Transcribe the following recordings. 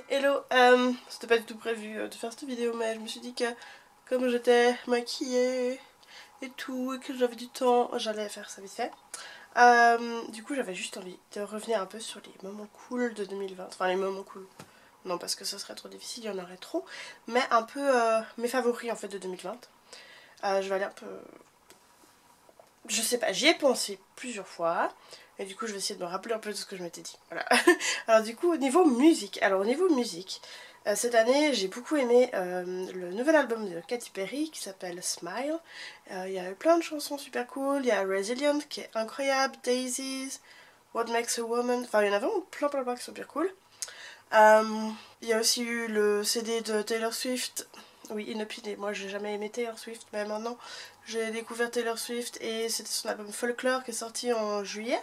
Hello, c'était pas du tout prévu de faire cette vidéo, mais je me suis dit que comme j'étais maquillée et tout et que j'avais du temps, j'allais faire ça vite fait. Du coup j'avais juste envie de revenir un peu sur les moments cool de 2020, enfin les moments cool, non parce que ce serait trop difficile, il y en aurait trop, mais un peu mes favoris en fait de 2020. Je vais aller un peu, je sais pas, j'y ai pensé plusieurs fois. Et du coup je vais essayer de me rappeler un peu de ce que je m'étais dit. Voilà. Alors du coup au niveau musique, cette année j'ai beaucoup aimé le nouvel album de Katy Perry qui s'appelle Smile. Il y a eu plein de chansons super cool, il y a Resilient qui est incroyable, Daisies, What Makes a Woman, enfin il y en a vraiment plein qui sont super cool. Il y a aussi eu le CD de Taylor Swift. Oui, inopiné, moi j'ai jamais aimé Taylor Swift, mais maintenant j'ai découvert Taylor Swift et c'était son album Folklore qui est sorti en juillet.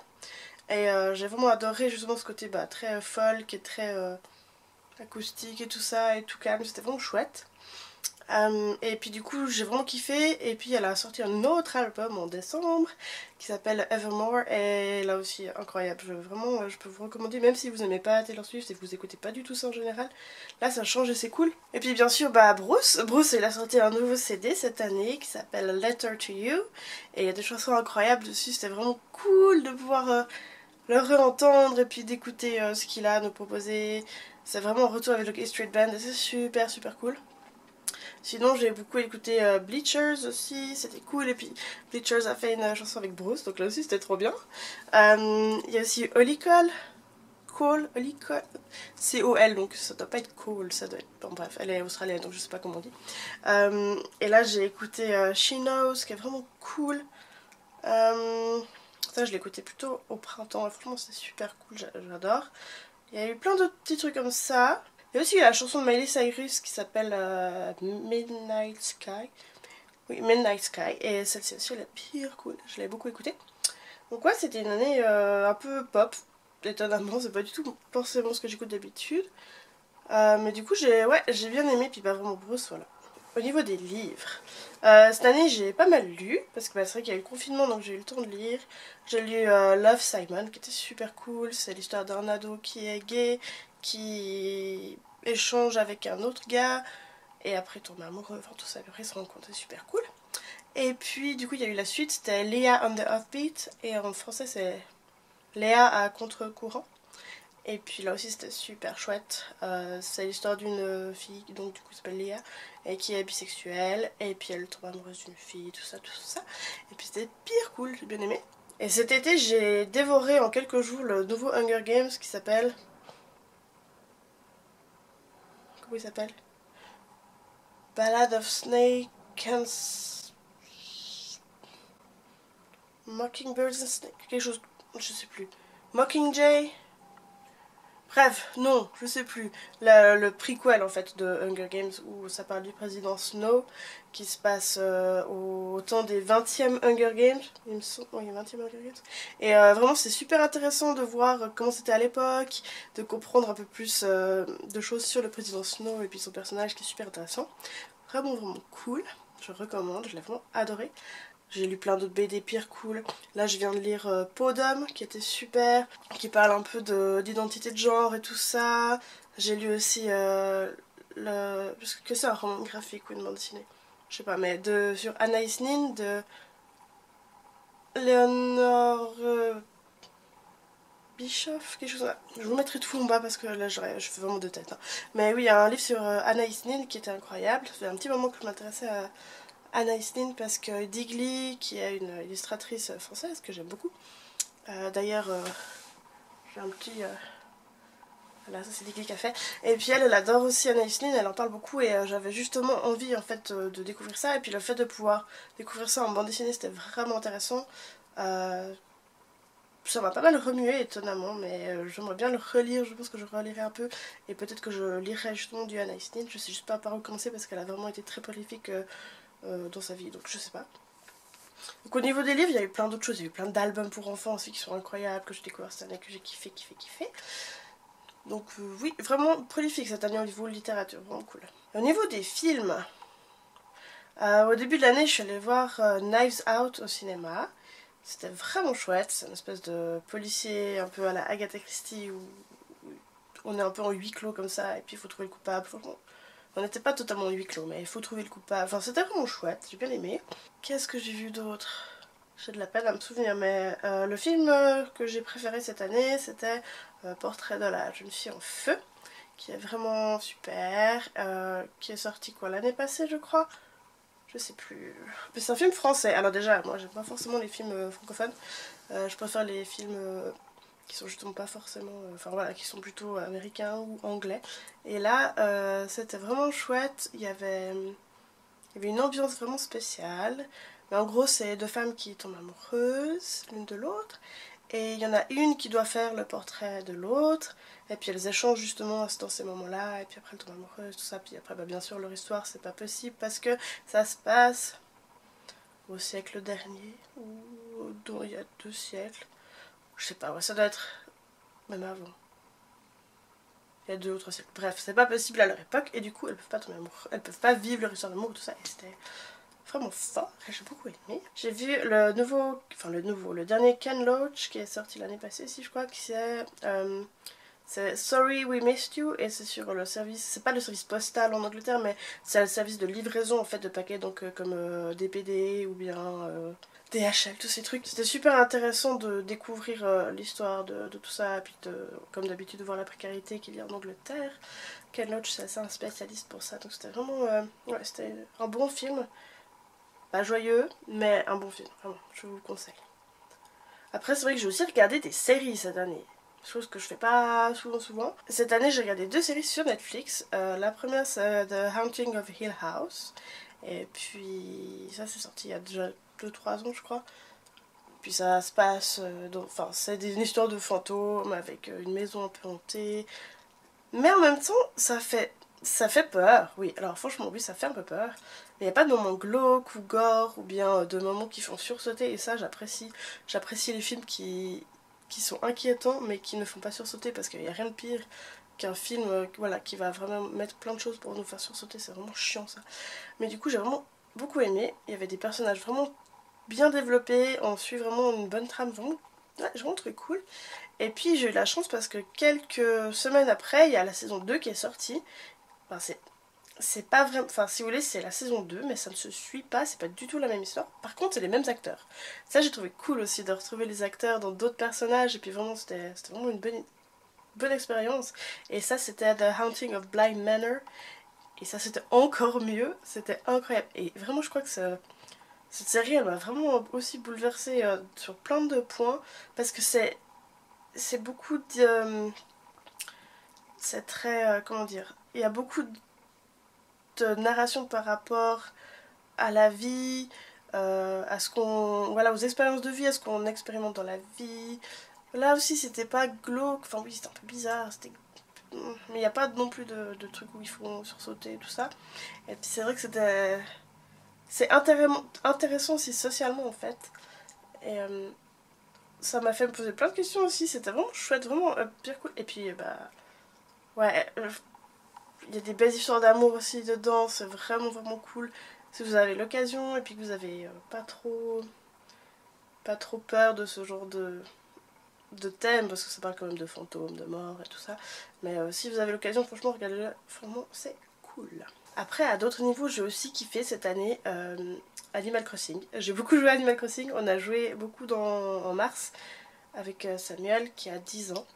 Et j'ai vraiment adoré justement ce côté très folk et très acoustique et tout ça et tout calme, c'était vraiment chouette. Et puis du coup j'ai vraiment kiffé, et puis elle a sorti un autre album en décembre qui s'appelle Evermore, et là aussi incroyable, je peux vous recommander, même si vous aimez pas Taylor Swift et que vous écoutez pas du tout ça en général, là ça change et c'est cool. Et puis bien sûr Bruce il a sorti un nouveau CD cette année qui s'appelle Letter to You, et il y a des chansons incroyables dessus, c'était vraiment cool de pouvoir le réentendre et puis d'écouter ce qu'il a à nous proposer. C'est vraiment un retour avec le K Street Band et c'est super cool. Sinon j'ai beaucoup écouté Bleachers aussi, c'était cool, et puis Bleachers a fait une chanson avec Bruce, donc là aussi c'était trop bien. Il y a aussi Holly Cole, C-O-L, donc ça doit pas être Cole, ça doit être... Bon bref, elle est australienne donc je sais pas comment on dit. Et là j'ai écouté She Knows qui est vraiment cool. Ça je l'ai écouté plutôt au printemps et franchement c'est super cool, j'adore. Il y a eu plein d'autres petits trucs comme ça. Il y a aussi la chanson de Miley Cyrus qui s'appelle Midnight Sky. Oui, Midnight Sky. Et celle-ci aussi, elle est pire cool. Je l'ai beaucoup écoutée. Donc ouais, c'était une année un peu pop. Étonnamment, c'est pas du tout forcément ce que j'écoute d'habitude. Mais du coup, j'ai bien aimé. Puis pas vraiment Bruce, voilà. Au niveau des livres, cette année j'ai pas mal lu, parce que c'est vrai qu'il y a eu le confinement donc j'ai eu le temps de lire. J'ai lu Love, Simon qui était super cool, c'est l'histoire d'un ado qui est gay, qui échange avec un autre gars, et après tombe amoureux, enfin tout ça, après se rend compte, c'est super cool. Et puis du coup il y a eu la suite, c'était Léa on the Offbeat, et en français c'est Léa à contre-courant. Et puis là aussi c'était super chouette. C'est l'histoire d'une fille donc du coup qui s'appelle Léa et qui est bisexuelle, et puis elle tombe amoureuse d'une fille, tout ça. Et puis c'était pire cool, j'ai bien aimé. Et cet été j'ai dévoré en quelques jours le nouveau Hunger Games qui s'appelle... Comment il s'appelle? Ballad of Snake and... Mockingbirds and Snake... quelque chose... je sais plus. Mockingjay. Bref, non, je sais plus. Le prequel en fait de Hunger Games où ça parle du président Snow qui se passe au temps des 20e Hunger Games. Il me semble, oui, 20e Hunger Games. Et vraiment c'est super intéressant de voir comment c'était à l'époque, de comprendre un peu plus de choses sur le président Snow et puis son personnage qui est super intéressant. Vraiment cool, je recommande, je l'ai vraiment adoré. J'ai lu plein d'autres BD pire cool. Là je viens de lire Peau d'homme qui était super, qui parle un peu d'identité de genre et tout ça. J'ai lu aussi parce que c'est un roman graphique ou une bande dessinée, je sais pas, mais sur Anaïs Nin de Léonore Bischoff, quelque chose comme ça. Je vous mettrai tout en bas parce que là je fais vraiment deux têtes. Hein. Mais oui, il y a un livre sur Anaïs Nin qui était incroyable. Ça fait un petit moment que je m'intéressais à Anaïs Nin parce que Digli, qui est une illustratrice française que j'aime beaucoup. D'ailleurs, j'ai un petit... voilà, ça c'est Digli qui a fait. Et puis elle adore aussi Anaïs Nin, elle en parle beaucoup, et j'avais justement envie en fait de découvrir ça. Et puis le fait de pouvoir découvrir ça en bande dessinée, c'était vraiment intéressant. Ça m'a pas mal remué étonnamment, mais j'aimerais bien le relire, je pense que je relirai un peu, et peut-être que je lirai justement du Anaïs Nin. Je sais juste pas par où commencer parce qu'elle a vraiment été très prolifique dans sa vie, donc je sais pas. Donc au niveau des livres, il y a eu plein d'autres choses, il y a eu plein d'albums pour enfants aussi qui sont incroyables, que j'ai découvert cette année, que j'ai kiffé. Donc oui, vraiment prolifique cette année au niveau de littérature, vraiment cool. Et au niveau des films, au début de l'année je suis allée voir Knives Out au cinéma. C'était vraiment chouette, c'est une espèce de policier un peu à la Agatha Christie ou on est un peu en huis clos comme ça et puis il faut trouver le coupable. Franchement, on n'était pas totalement en huis clos mais il faut trouver le coupable. Enfin c'était vraiment chouette, j'ai bien aimé. Qu'est-ce que j'ai vu d'autre? J'ai de la peine à me souvenir, mais le film que j'ai préféré cette année c'était Portrait de la jeune fille en feu, qui est vraiment super, qui est sorti quoi l'année passée je crois. Je sais plus. Mais c'est un film français. Alors déjà, moi j'aime pas forcément les films francophones. Je préfère les films qui sont justement pas forcément... Enfin voilà, qui sont plutôt américains ou anglais. Et là, c'était vraiment chouette. Il y avait une ambiance vraiment spéciale. Mais en gros, c'est deux femmes qui tombent amoureuses l'une de l'autre. Et il y en a une qui doit faire le portrait de l'autre. Et puis elles échangent justement dans ces moments-là. Et puis après elles tombent amoureuses, tout ça. Puis après, bah, bien sûr, leur histoire, c'est pas possible parce que ça se passe au siècle dernier. Ou il y a 2 siècles. Je sais pas, ouais, ça doit être même avant. Il y a 2 ou 3 siècles. Bref, c'est pas possible à leur époque. Et du coup, elles peuvent pas tomber amoureuses. Elles peuvent pas vivre leur histoire d'amour, tout ça. Et c'était vraiment fort, j'ai beaucoup aimé. J'ai vu le dernier Ken Loach qui est sorti l'année passée, si je crois, qui c'est Sorry We Missed You, et c'est sur le service, c'est pas le service postal en Angleterre, mais c'est le service de livraison en fait de paquets, donc comme DPD ou bien DHL, tous ces trucs. C'était super intéressant de découvrir l'histoire de tout ça, et puis comme d'habitude de voir la précarité qu'il y a en Angleterre. Ken Loach c'est assez un spécialiste pour ça, donc c'était vraiment ouais, c'était un bon film. Pas joyeux, mais un bon film, vraiment, je vous le conseille. Après, c'est vrai que j'ai aussi regardé des séries cette année, chose que je fais pas souvent. Cette année, j'ai regardé 2 séries sur Netflix. La première, c'est The Haunting of Hill House. Et puis, ça, c'est sorti il y a déjà 2-3 ans, je crois. Puis ça se passe, enfin, c'est une histoire de fantômes avec une maison un peu hantée. Mais en même temps, ça fait peur, oui. Alors franchement, oui, ça fait un peu peur. Mais il n'y a pas de moments glauques ou gore ou bien de moments qui font sursauter. Et ça, j'apprécie. J'apprécie les films qui sont inquiétants mais qui ne font pas sursauter parce qu'il n'y a rien de pire qu'un film voilà, qui va vraiment mettre plein de choses pour nous faire sursauter. C'est vraiment chiant ça. Mais du coup, j'ai vraiment beaucoup aimé. Il y avait des personnages vraiment bien développés. On suit vraiment une bonne trame. Vraiment, ouais, j'ai vraiment trouvé cool. Et puis j'ai eu la chance parce que quelques semaines après, il y a la saison 2 qui est sortie. Enfin, c'est pas vraiment... Enfin, si vous voulez, c'est la saison 2, mais ça ne se suit pas, c'est pas du tout la même histoire. Par contre, c'est les mêmes acteurs. Ça, j'ai trouvé cool aussi de retrouver les acteurs dans d'autres personnages. Et puis vraiment, c'était vraiment une bonne expérience. Et ça, c'était The Haunting of Bly Manor. Et ça, c'était encore mieux. C'était incroyable. Et vraiment, je crois que cette série, elle m'a vraiment aussi bouleversée sur plein de points. Parce que c'est beaucoup de... c'est très... comment dire? Il y a beaucoup de narration par rapport à la vie, à ce qu'on... Voilà, aux expériences de vie, à ce qu'on expérimente dans la vie. Là aussi, c'était pas glauque. Enfin oui, c'était un peu bizarre. Mais il n'y a pas non plus de trucs où il faut sursauter et tout ça. Et puis c'est vrai que c'est intéressant aussi socialement en fait. Et ça m'a fait me poser plein de questions aussi. C'était vraiment chouette, vraiment bien cool. Et puis bah... Ouais, il y a des belles histoires d'amour aussi dedans, c'est vraiment vraiment cool. Si vous avez l'occasion et puis que vous avez pas trop peur de ce genre de thème, parce que ça parle quand même de fantômes, de morts et tout ça. Mais si vous avez l'occasion, franchement, regardez-le, vraiment, c'est cool. Après, à d'autres niveaux, j'ai aussi kiffé cette année Animal Crossing. J'ai beaucoup joué à Animal Crossing, on a joué beaucoup en mars avec Samuel qui a 10 ans.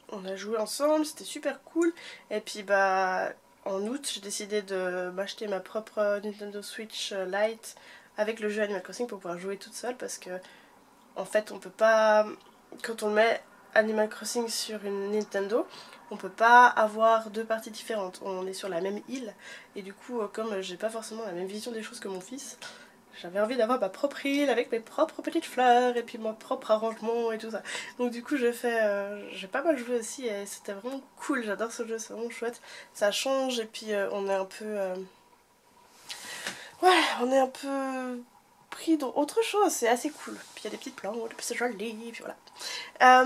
On a joué ensemble, c'était super cool. Et puis bah en août j'ai décidé de m'acheter ma propre Nintendo Switch Lite avec le jeu Animal Crossing pour pouvoir jouer toute seule parce que en fait on peut pas, quand on met Animal Crossing sur une Nintendo, on peut pas avoir 2 parties différentes. On est sur la même île et du coup comme j'ai pas forcément la même vision des choses que mon fils, j'avais envie d'avoir ma propre île avec mes propres petites fleurs et puis mon propre arrangement et tout ça. Donc du coup j'ai pas mal joué aussi et c'était vraiment cool, j'adore ce jeu, c'est vraiment chouette. Ça change et puis on est un peu... ouais, on est un peu pris dans autre chose, c'est assez cool. Puis il y a des petites plantes, puis c'est joli, puis voilà.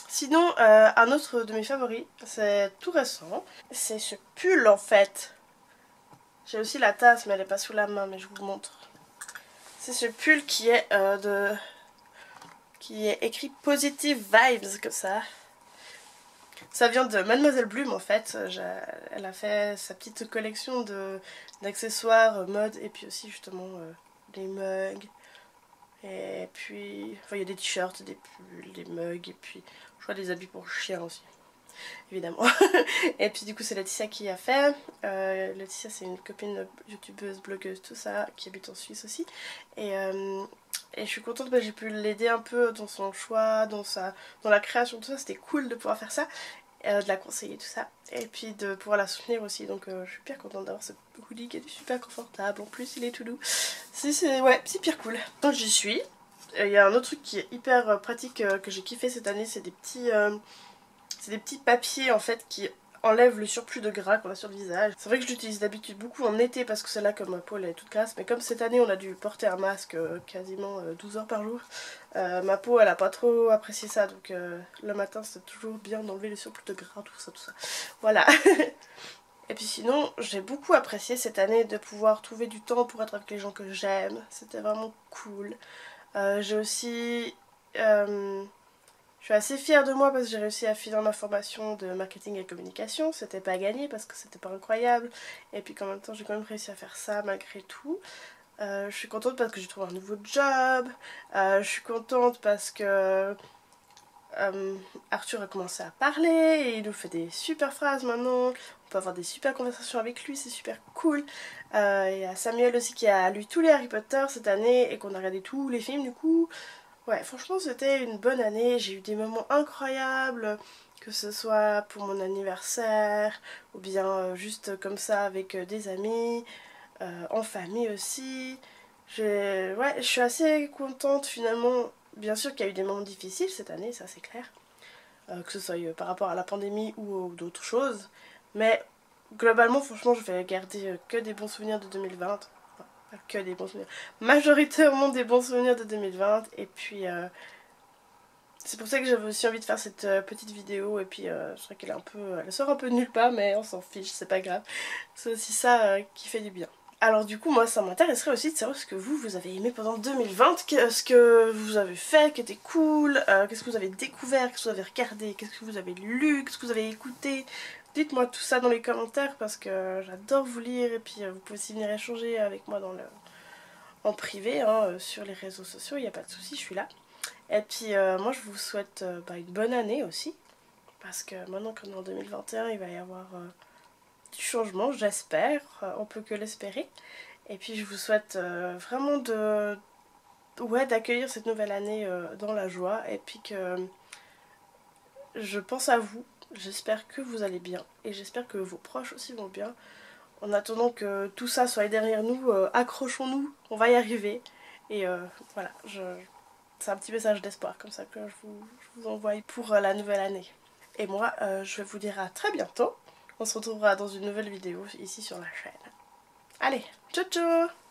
Sinon, un autre de mes favoris, c'est tout récent, c'est ce pull en fait. J'ai aussi la tasse mais elle est pas sous la main, mais je vous le montre. C'est ce pull qui est qui est écrit Positive Vibes comme ça. Ça vient de Mademoiselle Bloom en fait. Elle a fait sa petite collection d'accessoires mode et puis aussi justement des mugs. Et puis, enfin il y a des t-shirts, des pulls, des mugs et puis je crois des habits pour chiens aussi. Évidemment. Et puis du coup c'est Laetitia qui a fait. Laetitia c'est une copine youtubeuse, blogueuse, tout ça, qui habite en Suisse aussi. Et je suis contente parce que j'ai pu l'aider un peu dans son choix, dans la création, tout ça. C'était cool de pouvoir faire ça, de la conseiller, tout ça. Et puis de pouvoir la soutenir aussi. Donc je suis bien contente d'avoir ce hoodie qui est super confortable. En plus il est tout doux. Ouais, c'est pire cool. Quand j'y suis, il y a un autre truc qui est hyper pratique que j'ai kiffé cette année, c'est des petits papiers en fait qui enlèvent le surplus de gras qu'on a sur le visage. C'est vrai que je l'utilise d'habitude beaucoup en été parce que c'est là que ma peau elle est toute grasse, mais comme cette année on a dû porter un masque quasiment 12 heures par jour, ma peau elle a pas trop apprécié ça, donc le matin c'est toujours bien d'enlever le surplus de gras, tout ça. Voilà. Et puis sinon j'ai beaucoup apprécié cette année de pouvoir trouver du temps pour être avec les gens que j'aime, c'était vraiment cool. J'ai aussi... je suis assez fière de moi parce que j'ai réussi à finir ma formation de marketing et communication. C'était pas gagné parce que c'était pas incroyable. Et puis en même temps j'ai quand même réussi à faire ça malgré tout. Je suis contente parce que j'ai trouvé un nouveau job. Je suis contente parce que Arthur a commencé à parler et il nous fait des super phrases maintenant. On peut avoir des super conversations avec lui, c'est super cool. Il y a Samuel aussi qui a lu tous les Harry Potter cette année et qu'on a regardé tous les films du coup. Ouais, franchement c'était une bonne année, j'ai eu des moments incroyables, que ce soit pour mon anniversaire, ou bien juste comme ça avec des amis, en famille aussi. Ouais, je suis assez contente finalement, bien sûr qu'il y a eu des moments difficiles cette année, ça c'est clair, que ce soit par rapport à la pandémie ou d'autres choses, mais globalement franchement je vais garder que des bons souvenirs de 2020. Que des bons souvenirs, majoritairement des bons souvenirs de 2020 et puis c'est pour ça que j'avais aussi envie de faire cette petite vidéo et puis je crois qu'elle est elle sort un peu de nulle part mais on s'en fiche, c'est pas grave, c'est aussi ça qui fait du bien. Alors du coup moi ça m'intéresserait aussi de savoir ce que vous avez aimé pendant 2020, ce que vous avez fait qui était cool, qu'est-ce que vous avez découvert, qu'est-ce que vous avez regardé, qu'est-ce que vous avez lu, qu'est-ce que vous avez écouté. Dites-moi tout ça dans les commentaires parce que j'adore vous lire et puis vous pouvez aussi venir échanger avec moi en privé hein, sur les réseaux sociaux, il n'y a pas de souci, je suis là. Et puis moi je vous souhaite une bonne année aussi parce que maintenant qu'on est en 2021 il va y avoir du changement, j'espère, on peut que l'espérer. Et puis je vous souhaite vraiment d'accueillir cette nouvelle année dans la joie et puis que je pense à vous. J'espère que vous allez bien et j'espère que vos proches aussi vont bien. En attendant que tout ça soit derrière nous, accrochons-nous, on va y arriver. Et voilà, c'est un petit message d'espoir comme ça que je vous envoie pour la nouvelle année. Et moi, je vais vous dire à très bientôt. On se retrouvera dans une nouvelle vidéo ici sur la chaîne. Allez, ciao ciao!